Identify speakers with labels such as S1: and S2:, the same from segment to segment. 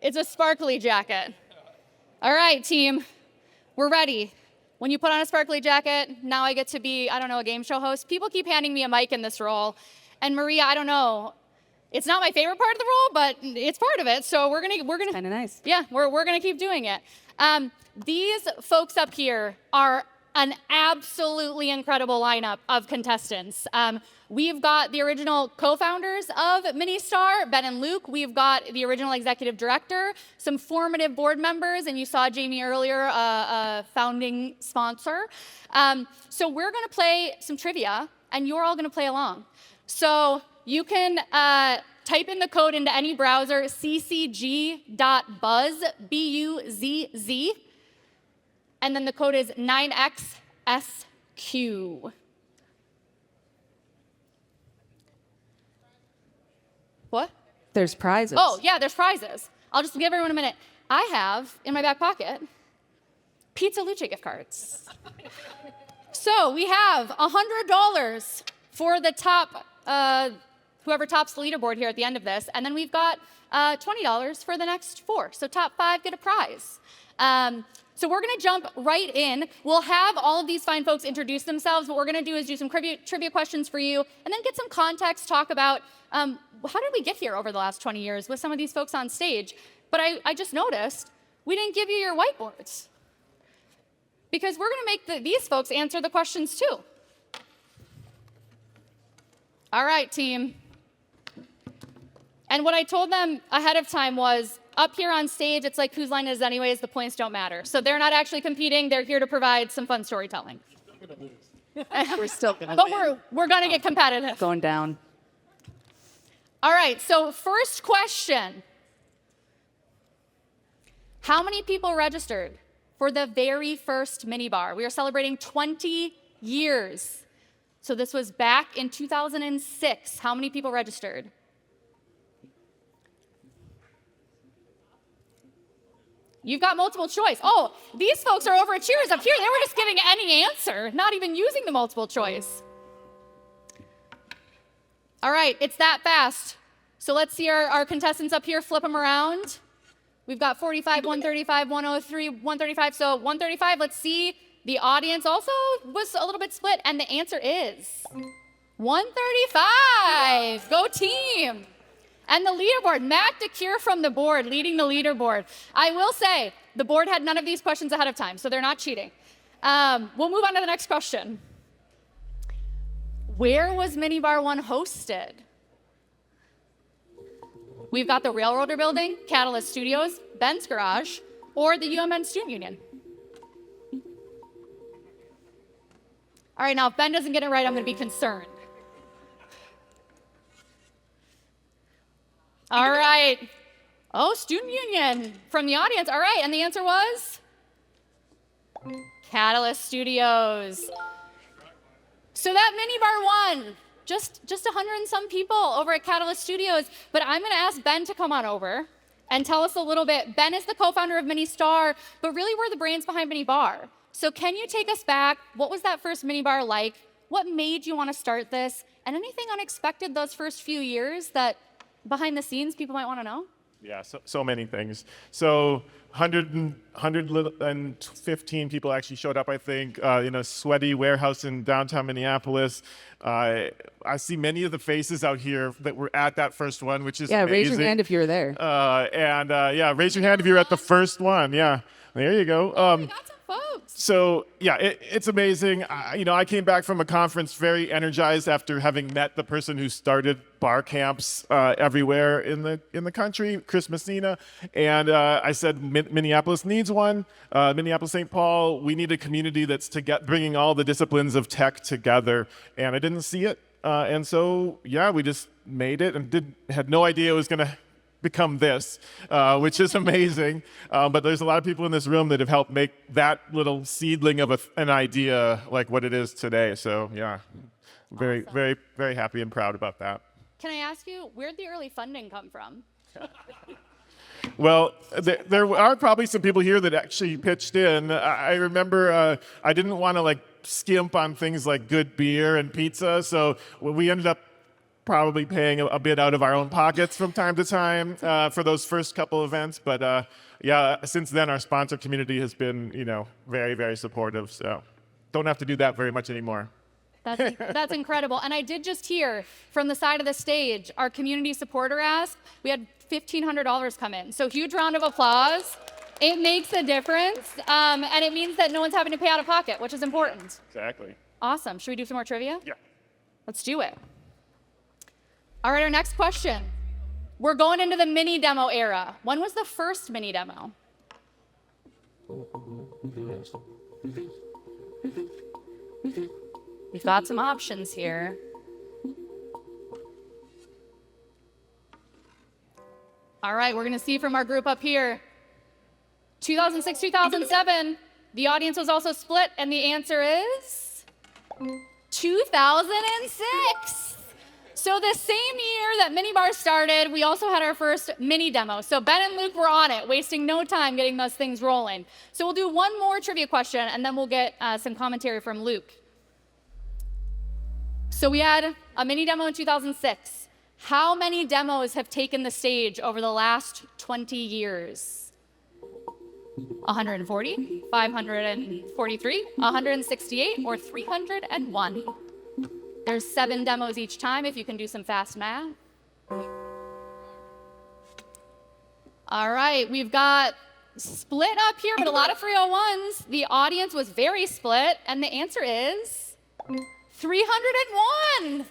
S1: It's a sparkly jacket. All right, team, we're ready. When you put on a sparkly jacket, now I get to be, I don't know, a game show host. People keep handing me a mic in this role. And Maria, I don't know, it's not my favorite part of the role, but it's part of it. So we're gonna
S2: kind of nice.
S1: Yeah, we're gonna keep doing it. These folks up here are an absolutely incredible lineup of contestants. We've got the original co-founders of Minnestar, Ben and Luke. We've got the original executive director, some formative board members, and you saw Jamie earlier, a founding sponsor. So we're gonna play some trivia, and you're all gonna play along. So you can type in the code into any browser, ccg.buzz, B-U-Z-Z, and then the code is 9XSQ. What?
S2: There's prizes.
S1: Oh, yeah, there's prizes. I'll just give everyone a minute. I have, in my back pocket, Pizza Luce gift cards. So we have $100 for the top, whoever tops the leaderboard here at the end of this, and then we've got $20 for the next 4. So top 5 get a prize. So we're gonna jump right in. We'll have all of these fine folks introduce themselves. What we're gonna do is do some trivia questions for you, and then get some context, talk about how did we get here over the last 20 years with some of these folks on stage. But I just noticed we didn't give you your whiteboards, because we're gonna make these folks answer the questions too. All right, team. And what I told them ahead of time was, up here on stage, it's like whose line is anyways, the points don't matter. So they're not actually competing, they're here to provide some fun storytelling.
S2: We're still gonna
S1: But
S2: win.
S1: we're gonna get competitive.
S2: Going down.
S1: All right, so first question. How many people registered for the very first Minnebar? We are celebrating 20 years. So this was back in 2006. How many people registered? You've got multiple choice. Oh, these folks are over at Cheers up here. They were just giving any answer, not even using the multiple choice. All right, it's that fast. So let's see our contestants up here, flip them around. We've got 45, 135, 103, 135. So 135, let's see. The audience also was a little bit split, and the answer is 135. Go team. And the leaderboard, Matt DeCure from the board, leading the leaderboard. I will say, the board had none of these questions ahead of time, so they're not cheating. We'll move on to the next question. Where was Minnebar 1 hosted? We've got the Railroader Building, Catalyst Studios, Ben's Garage, or the UMN Student Union. All right, now if Ben doesn't get it right, I'm gonna be concerned. All right. Oh, Student Union from the audience. All right, and the answer was? Catalyst Studios. So that Minnebar 1, just 100 and some people over at Catalyst Studios. But I'm gonna ask Ben to come on over and tell us a little bit. Ben is the co-founder of Minnestar, but really we're the brains behind Minnebar. So can you take us back? What was that first Minnebar like? What made you want to start this? And anything unexpected those first few years that behind the scenes people might want to know?
S3: Yeah, so many things. So 115 people actually showed up, I think, in a sweaty warehouse in downtown Minneapolis. I see many of the faces out here that were at that first one, which is amazing.
S2: Raise your hand if you were there.
S3: Raise your hand if you were at the first one. Yeah, there you go.
S1: We got some folks.
S3: So yeah, it's amazing. I came back from a conference very energized after having met the person who started bar camps everywhere in the country, Chris Messina, and I said Minneapolis needs one. Minneapolis-St. Paul, we need a community that's bringing all the disciplines of tech together, and I didn't see it, and so yeah, we just made it and had no idea it was gonna become this, which is amazing. But there's a lot of people in this room that have helped make that little seedling of an idea like what it is today. So yeah, very,
S1: Awesome.
S3: very, very happy and proud about that.
S1: Can I ask you, where'd the early funding come from?
S3: Well, there are probably some people here that actually pitched in. I remember I didn't want to skimp on things like good beer and pizza. So we ended up probably paying a bit out of our own pockets from time to time for those first couple events. But yeah, since then, our sponsor community has been, very, very supportive. So don't have to do that very much anymore.
S1: That's incredible. And I did just hear from the side of the stage, our community supporter asked, we had $1,500 come in. So huge round of applause. It makes a difference. And it means that no one's having to pay out of pocket, which is important.
S3: Exactly.
S1: Awesome. Should we do some more trivia?
S3: Yeah.
S1: Let's do it. All right, our next question. We're going into the mini demo era. When was the first mini demo? We've got some options here. All right, we're going to see from our group up here. 2006, 2007. The audience was also split, and the answer is 2006. So the same year that Minnebar started, we also had our first mini demo. So Ben and Luke were on it, wasting no time getting those things rolling. So we'll do one more trivia question, and then we'll get some commentary from Luke. So we had a mini demo in 2006. How many demos have taken the stage over the last 20 years? 140, 543, 168, or 301? There's 7 demos each time if you can do some fast math. All right, we've got split up here, but a lot of 301s. The audience was very split, and the answer is 301.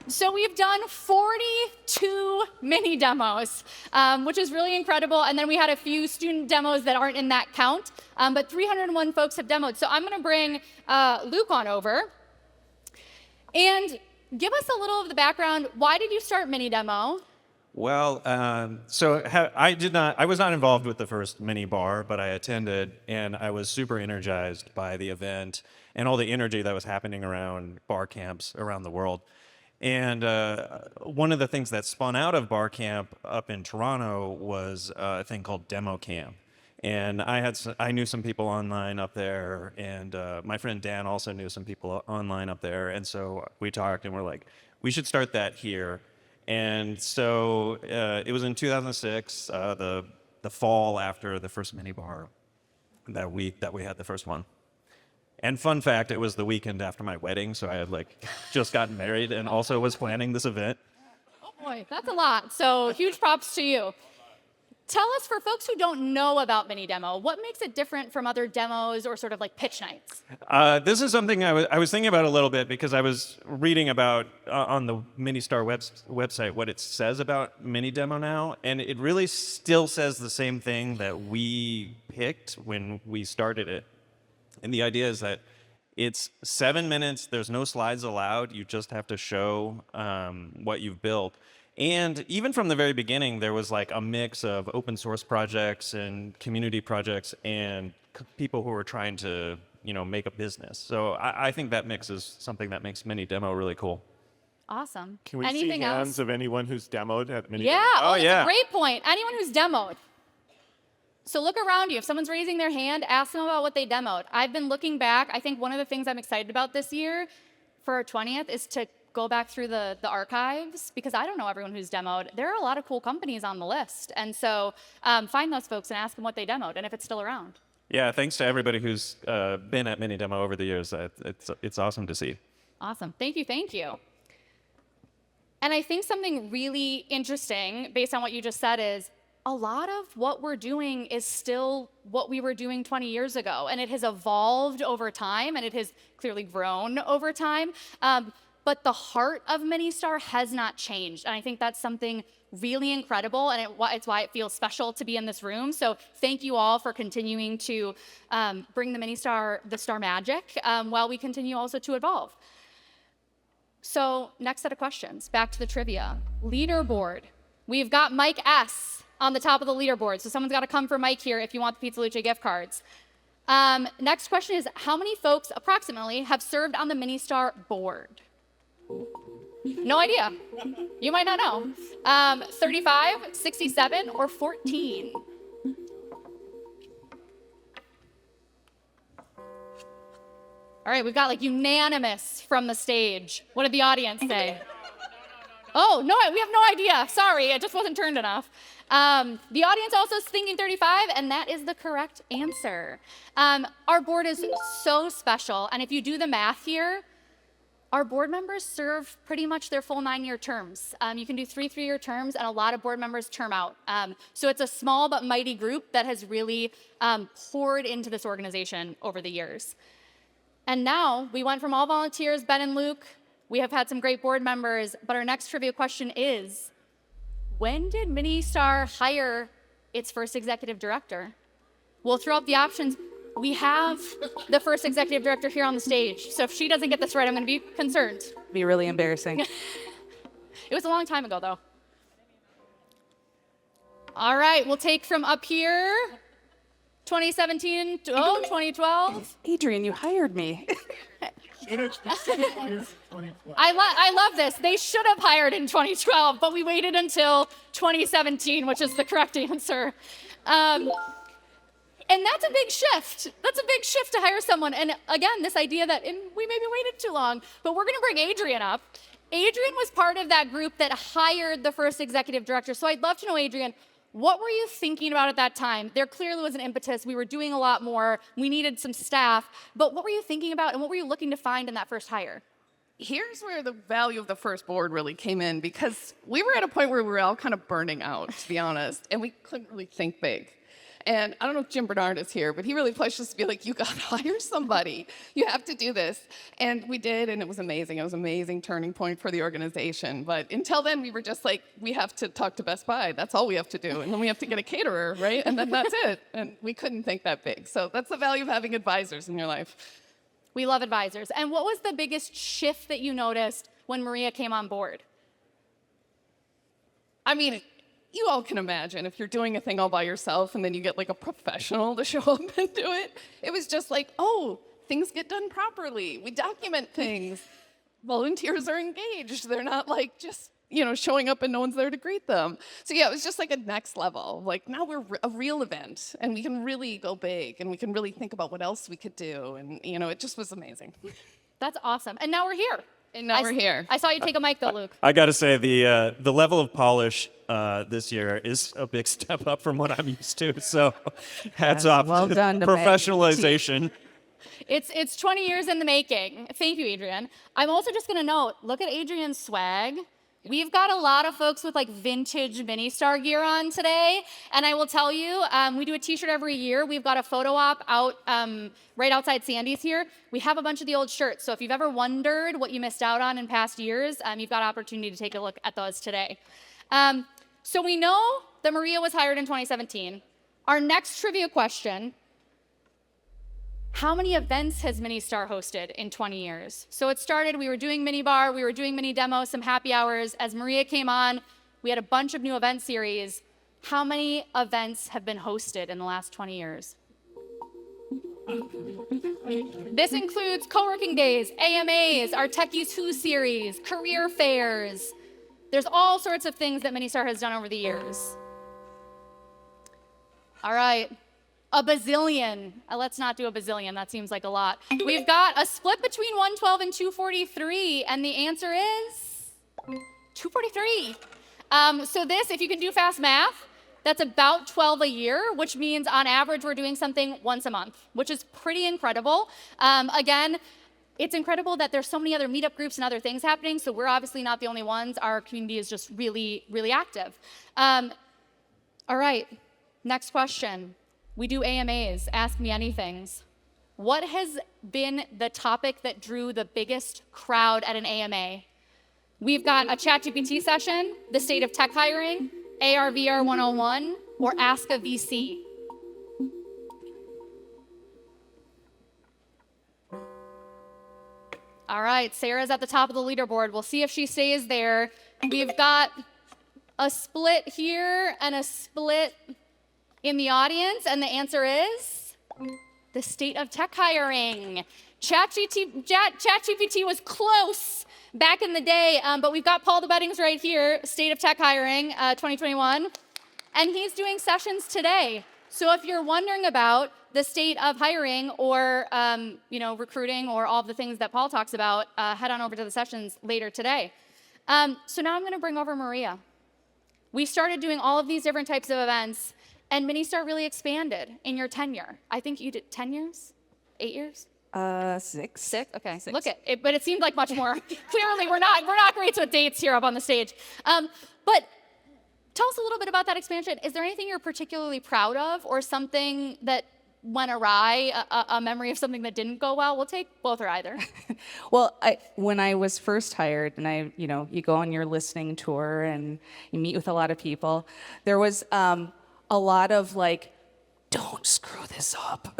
S1: So we've done 42 mini demos, which is really incredible. And then we had a few student demos that aren't in that count, but 301 folks have demoed. So I'm going to bring Luke on over. And give us a little of the background. Why did you start Mini Demo?
S4: Well, I was not involved with the first Minnebar, but I attended, and I was super energized by the event and all the energy that was happening around bar camps around the world. And one of the things that spun out of bar camp up in Toronto was a thing called Demo Camp. And I knew some people online up there, and my friend Dan also knew some people online up there. And so we talked, and we're like, we should start that here. And so it was in 2006, the fall after the first Minnebar, that we had the first one. And fun fact, it was the weekend after my wedding, so I had just gotten married and also was planning this event.
S1: Oh boy, that's a lot. So huge props to you. Tell us, for folks who don't know about Mini Demo, what makes it different from other demos or sort of like pitch nights?
S4: This is something I was thinking about a little bit because I was reading about on the Minnestar website what it says about Mini Demo now, and it really still says the same thing that we picked when we started it. And the idea is that it's 7 minutes, there's no slides allowed, you just have to show what you've built. And even from the very beginning, there was a mix of open source projects and community projects and people who were trying to, make a business. So I think that mix is something that makes Mini Demo really cool.
S1: Awesome.
S3: Can we
S1: Anything
S3: see hands
S1: else?
S3: of anyone who's demoed at Mini
S1: Yeah.
S3: Demo?
S1: That's
S4: yeah.
S1: a great point. Anyone who's demoed. So look around you. If someone's raising their hand, ask them about what they demoed. I've been looking back. I think one of the things I'm excited about this year for our 20th is to go back through the archives, because I don't know everyone who's demoed. There are a lot of cool companies on the list. And so find those folks and ask them what they demoed and if it's still around.
S4: Yeah, thanks to everybody who's been at Mini Demo over the years. It's awesome to see.
S1: Awesome. Thank you. Thank you. And I think something really interesting based on what you just said is a lot of what we're doing is still what we were doing 20 years ago. And it has evolved over time, and it has clearly grown over time. But the heart of Minnestar has not changed. And I think that's something really incredible, and it's why it feels special to be in this room. So thank you all for continuing to bring the Star magic while we continue also to evolve. So next set of questions, back to the trivia. Leaderboard. We've got Mike S. on the top of the leaderboard. So someone's got to come for Mike here if you want the Pizza Luce gift cards. Next question is, how many folks approximately have served on the Minnestar board? No idea. You might not know. 35, 67, or 14? All right, we've got like unanimous from the stage. What did the audience say? Oh, no, we have no idea. Sorry, it just wasn't turned enough. The audience also is thinking 35, and that is the correct answer. Our board is so special, and if you do the math here, our board members serve pretty much their full 9-year terms. You can do 3 3-year terms, and a lot of board members term out. So it's a small but mighty group that has really poured into this organization over the years. And now we went from all volunteers, Ben and Luke. We have had some great board members, but our next trivia question is, when did Minnestar hire its first executive director? We'll throw up the options. We have the first executive director here on the stage. So if she doesn't get this right, I'm going to be concerned.
S2: Be really embarrassing.
S1: It was a long time ago, though. All right, we'll take from up here, 2017 to 2012.
S2: Adrian, you hired me.
S1: I love this. They should have hired in 2012, but we waited until 2017, which is the correct answer. And that's a big shift. That's a big shift to hire someone. And again, this idea that we maybe waited too long, but we're going to bring Adrian up. Adrian was part of that group that hired the first executive director. So I'd love to know, Adrian, what were you thinking about at that time? There clearly was an impetus. We were doing a lot more. We needed some staff. But what were you thinking about, and what were you looking to find in that first hire?
S5: Here's where the value of the first board really came in, because we were at a point where we were all kind of burning out, to be honest, and we couldn't really think big. And I don't know if Jim Bernard is here, but he really pushed us to be like, you got to hire somebody. You have to do this. And we did, and it was amazing. It was an amazing turning point for the organization. But until then, we were just like, we have to talk to Best Buy. That's all we have to do. And then we have to get a caterer, right? And then that's it. And we couldn't think that big. So that's the value of having advisors in your life.
S1: We love advisors. And what was the biggest shift that you noticed when Maria came on board?
S5: I mean, you all can imagine if you're doing a thing all by yourself and then you get like a professional to show up and do it. It was just like, oh, things get done properly. We document things. Volunteers are engaged. They're not like just, showing up and no one's there to greet them. So yeah, it was just like a next level. Like now we're a real event and we can really go big and we can really think about what else we could do. And, it just was amazing.
S1: That's awesome. And now we're here.
S5: And now we're here.
S1: I saw you take a mic though, Luke.
S4: I got to say, the level of polish this year is a big step up from what I'm used to. So hats off.
S2: Well done to
S4: professionalization.
S1: It's 20 years in the making. Thank you, Adrian. I'm also just going to note, look at Adrian's swag. We've got a lot of folks with like vintage Minnestar gear on today. And I will tell you, we do a t-shirt every year. We've got a photo op out right outside Sandy's here. We have a bunch of the old shirts. So if you've ever wondered what you missed out on in past years, you've got opportunity to take a look at those today. So we know that Maria was hired in 2017. Our next trivia question: how many events has Minnestar hosted in 20 years? So it started, we were doing Minnebar, we were doing mini demos, some happy hours. As Maria came on, we had a bunch of new event series. How many events have been hosted in the last 20 years? This includes co-working days, AMAs, our Techies Who series, career fairs. There's all sorts of things that Minnestar has done over the years. All right. A bazillion. Let's not do a bazillion. That seems like a lot. We've got a split between 112 and 243, and the answer is 243. So this, if you can do fast math, that's about 12 a year, which means on average we're doing something once a month, which is pretty incredible. Again, it's incredible that there's so many other meetup groups and other things happening, so we're obviously not the only ones. Our community is just really, really active. All right, next question. We do AMAs, Ask Me Anythings. What has been the topic that drew the biggest crowd at an AMA? We've got a ChatGPT session, the state of tech hiring, AR/VR 101, or Ask a VC. All right, Sarah's at the top of the leaderboard. We'll see if she stays there. We've got a split here and a split in the audience, and the answer is the state of tech hiring. ChatGPT was close back in the day, but we've got Paul the Beddings right here, state of tech hiring 2021, and he's doing sessions today. So if you're wondering about the state of hiring or recruiting or all of the things that Paul talks about, head on over to the sessions later today. So now I'm going to bring over Maria. We started doing all of these different types of events, and Minnestar really expanded in your tenure. I think you did 10 years? 8 years?
S2: 6.
S1: 6? Okay.
S2: Six.
S1: Look at it, but it seemed like much more. Clearly, we're not great with dates here up on the stage. But tell us a little bit about that expansion. Is there anything you're particularly proud of, or something that went awry, a memory of something that didn't go well? We'll take both or either.
S2: Well, when I was first hired, and you go on your listening tour and you meet with a lot of people, there was a lot of like, don't screw this up.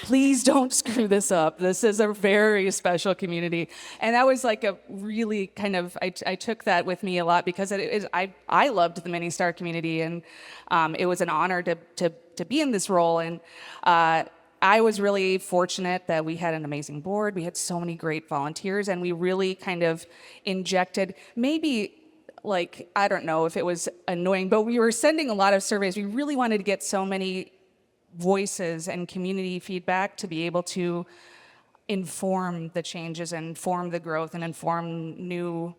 S2: Please don't screw this up. This is a very special community. And that was like a really kind of, I took that with me a lot because I loved the Minnestar community, and it was an honor to be in this role. And I was really fortunate that we had an amazing board. We had so many great volunteers, and we really kind of injected maybe, like, I don't know if it was annoying, but we were sending a lot of surveys. We really wanted to get so many voices and community feedback to be able to inform the changes and inform the growth and inform new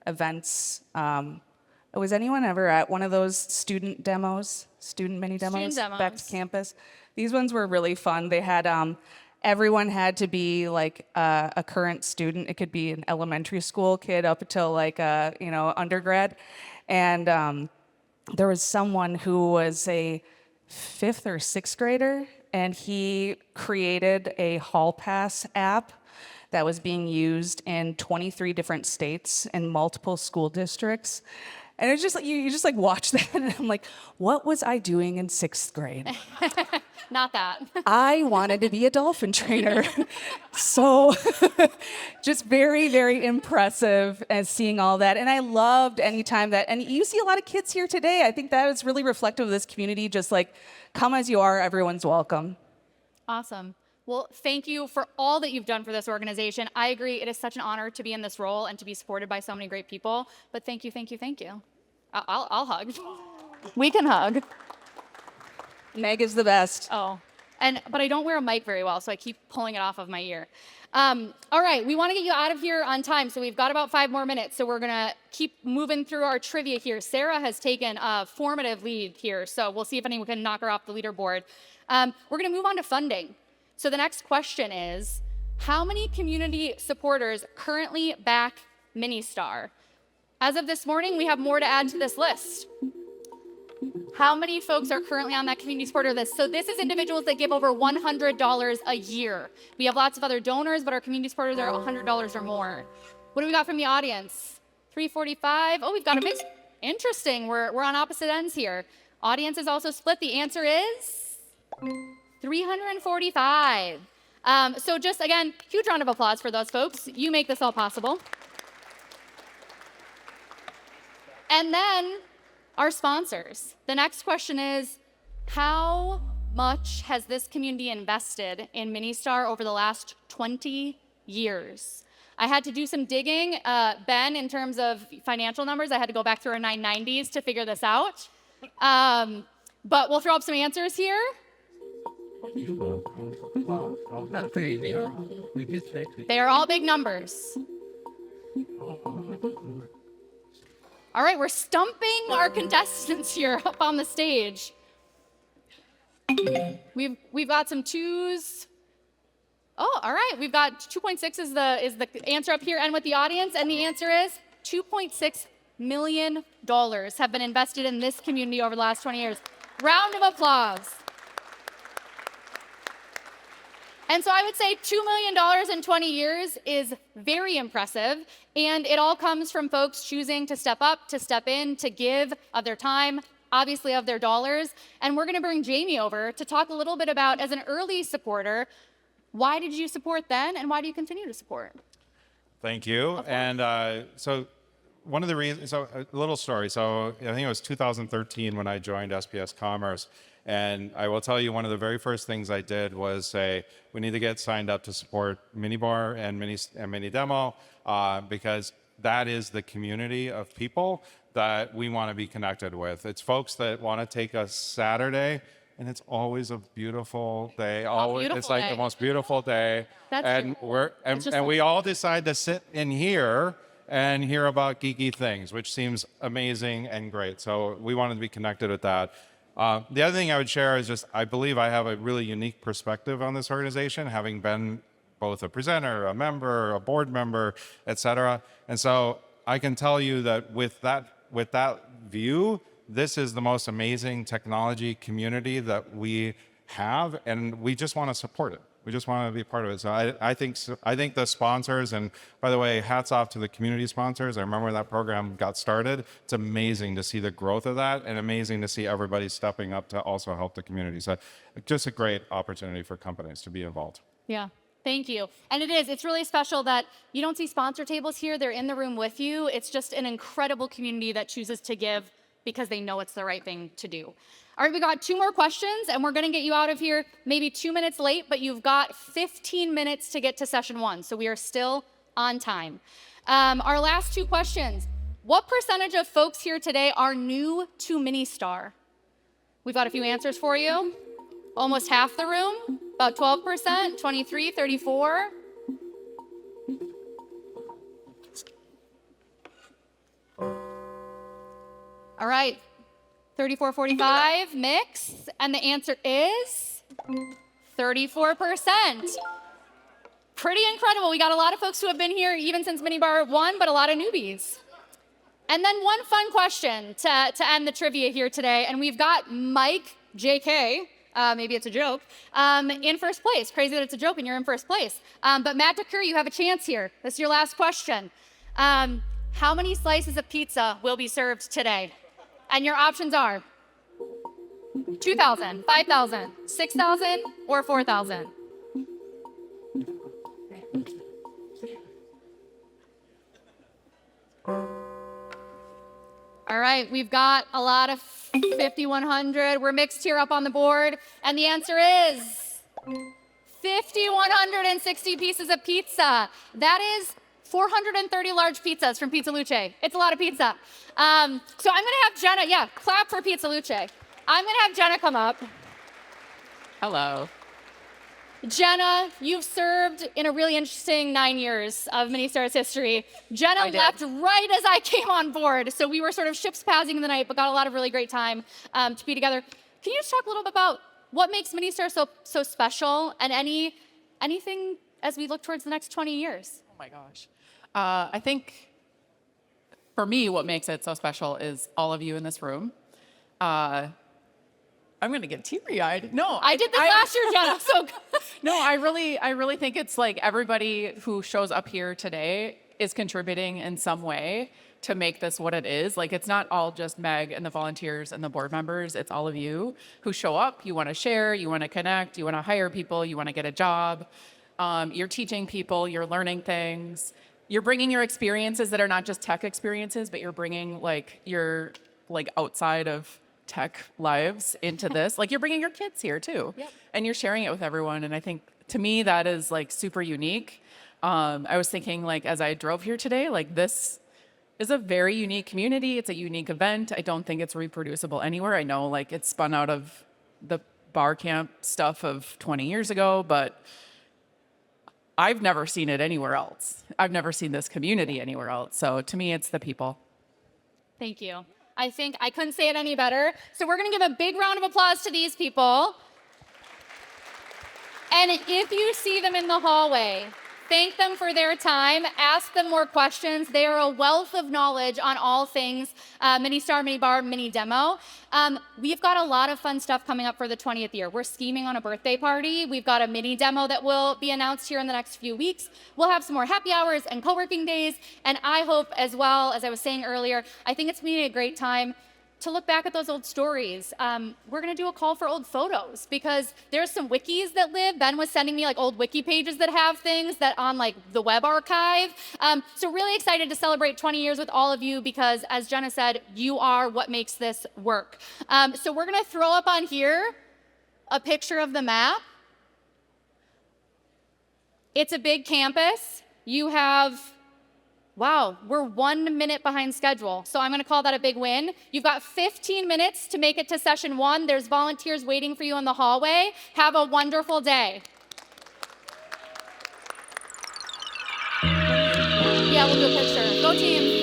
S2: events. Was anyone ever at one of those student mini demos back to campus? These ones were really fun. They had everyone had to be like a current student. It could be an elementary school kid up until like undergrad. And there was someone who was a 5th or 6th grader, and he created a hall pass app that was being used in 23 different states and multiple school districts. And it's just like you just like watch that, and I'm like, what was I doing in 6th grade?
S1: Not that.
S2: I wanted to be a dolphin trainer. So just very, very impressive as seeing all that. And I loved anytime that, and you see a lot of kids here today. I think that is really reflective of this community. Just like, come as you are, everyone's welcome.
S1: Awesome. Well, thank you for all that you've done for this organization. I agree. It is such an honor to be in this role and to be supported by so many great people. But thank you, thank you, thank you. I'll hug. We can hug.
S2: Meg is the best.
S1: Oh, but I don't wear a mic very well, so I keep pulling it off of my ear. All right, we want to get you out of here on time, so we've got about 5 more minutes, so we're going to keep moving through our trivia here. Sarah has taken a formative lead here, so we'll see if anyone can knock her off the leaderboard. We're going to move on to funding. So the next question is, how many community supporters currently back Minnestar? As of this morning, we have more to add to this list. How many folks are currently on that community supporter list? So this is individuals that give over $100 a year. We have lots of other donors, but our community supporters are $100 or more. What do we got from the audience? 345. Oh, we've got a mix. Interesting. We're on opposite ends here. Audience is also split. The answer is 345. So just, again, huge round of applause for those folks. You make this all possible. And then our sponsors. The next question is, how much has this community invested in Minnestar over the last 20 years? I had to do some digging, Ben, in terms of financial numbers. I had to go back through our 990s to figure this out. But we'll throw up some answers here. They are all big numbers. All right, we're stumping our contestants here up on the stage. We've got some 2s. Oh, all right. We've got 2.6 is the answer up here, and with the audience, and the answer is $2.6 million have been invested in this community over the last 20 years. Round of applause. And so I would say $2 million in 20 years is very impressive, and it all comes from folks choosing to step up, to step in, to give of their time, obviously of their dollars. And we're going to bring Jamie over to talk a little bit about, as an early supporter, why did you support then, and why do you continue to support?
S6: Thank you. And so one of the reasons, so a little story. So I think it was 2013 when I joined SPS Commerce. And I will tell you, one of the very first things I did was say, we need to get signed up to support Minibar and Mini Demo, because that is the community of people that we want to be connected with. It's folks that want to take a Saturday and it's always a beautiful day. Always, it's
S1: beautiful
S6: like
S1: day.
S6: the most beautiful day.
S1: That's
S6: and
S1: true.
S6: we're
S1: It's just
S6: and
S1: like-
S6: we all decide to sit in here and hear about geeky things, which seems amazing and great. So we wanted to be connected with that. The other thing I would share is just I believe I have a really unique perspective on this organization, having been both a presenter, a member, a board member, et cetera. And so I can tell you that with that view, this is the most amazing technology community that we have, and we just want to support it. We just want to be part of it. So I think the sponsors, and by the way, hats off to the community sponsors. I remember when that program got started. It's amazing to see the growth of that, and amazing to see everybody stepping up to also help the community. So just a great opportunity for companies to be involved.
S1: Yeah. Thank you. And it's really special that you don't see sponsor tables here. They're in the room with you. It's just an incredible community that chooses to give because they know it's the right thing to do. All right, we got 2 more questions, and we're going to get you out of here maybe 2 minutes late, but you've got 15 minutes to get to session 1, so we are still on time. Our last 2 questions. What percentage of folks here today are new to Minnestar? We've got a few answers for you. Almost half the room, about 12%, 23, 34. All right, 34, 45, mix, and the answer is 34%. Pretty incredible. We got a lot of folks who have been here even since Minnebar 1, but a lot of newbies. And then one fun question to end the trivia here today, and we've got Mike, JK, maybe it's a joke, in first place. Crazy that it's a joke and you're in first place. But Matt DeCur, you have a chance here. This is your last question. How many slices of pizza will be served today? And your options are 2,000, 5,000, 6,000, or 4,000. All right, we've got a lot of 5,100. We're mixed here up on the board. And the answer is 5,160 pieces of pizza. That is 430 large pizzas from Pizza Luce. It's a lot of pizza. So I'm going to have Jenna, clap for Pizza Luce. I'm going to have Jenna come up.
S5: Hello.
S1: Jenna, you've served in a really interesting 9 years of Minnestar's history. Jenna left right as I came on board, so we were sort of ships passing in the night, but got a lot of really great time to be together. Can you just talk a little bit about what makes Minnestar so special, and anything as we look towards the next 20 years?
S7: Oh my gosh. I think for me, what makes it so special is all of you in this room. I'm gonna get teary-eyed. No,
S1: I did this last year, Jenna. So
S7: no, I really think it's like everybody who shows up here today is contributing in some way to make this what it is. Like, it's not all just Meg and the volunteers and the board members. It's all of you who show up. You want to share. You want to connect. You want to hire people. You want to get a job. You're teaching people. You're learning things. You're bringing your experiences that are not just tech experiences, but you're bringing your outside of tech lives into this. Like, you're bringing your kids here too.
S1: Yep.
S7: And you're sharing it with everyone. And I think to me that is super unique. I was thinking as I drove here today, this is a very unique community. It's a unique event. I don't think it's reproducible anywhere. I know it's spun out of the bar camp stuff of 20 years ago, but I've never seen it anywhere else. I've never seen this community anywhere else. So to me, it's the people.
S1: thank you. I think I couldn't say it any better. So we're going to give a big round of applause to these people. And if you see them in the hallway, thank them for their time. Ask them more questions. They are a wealth of knowledge on all things Minnestar, Minnebar, Mini Demo. We've got a lot of fun stuff coming up for the 20th year. We're scheming on a birthday party. We've got a mini demo that will be announced here in the next few weeks. We'll have some more happy hours and co-working days. And I hope, as well, as I was saying earlier, I think it's going to be a great time to look back at those old stories. We're gonna do a call for old photos because there's some wikis that live. Ben was sending me old wiki pages that have things that on the web archive. So really excited to celebrate 20 years with all of you because, as Jenna said, you are what makes this work. So we're gonna throw up on here a picture of the map. It's a big campus. You have Wow, we're 1 minute behind schedule. So I'm going to call that a big win. You've got 15 minutes to make it to session 1. There's volunteers waiting for you in the hallway. Have a wonderful day. Yeah, we'll do a picture. Go team.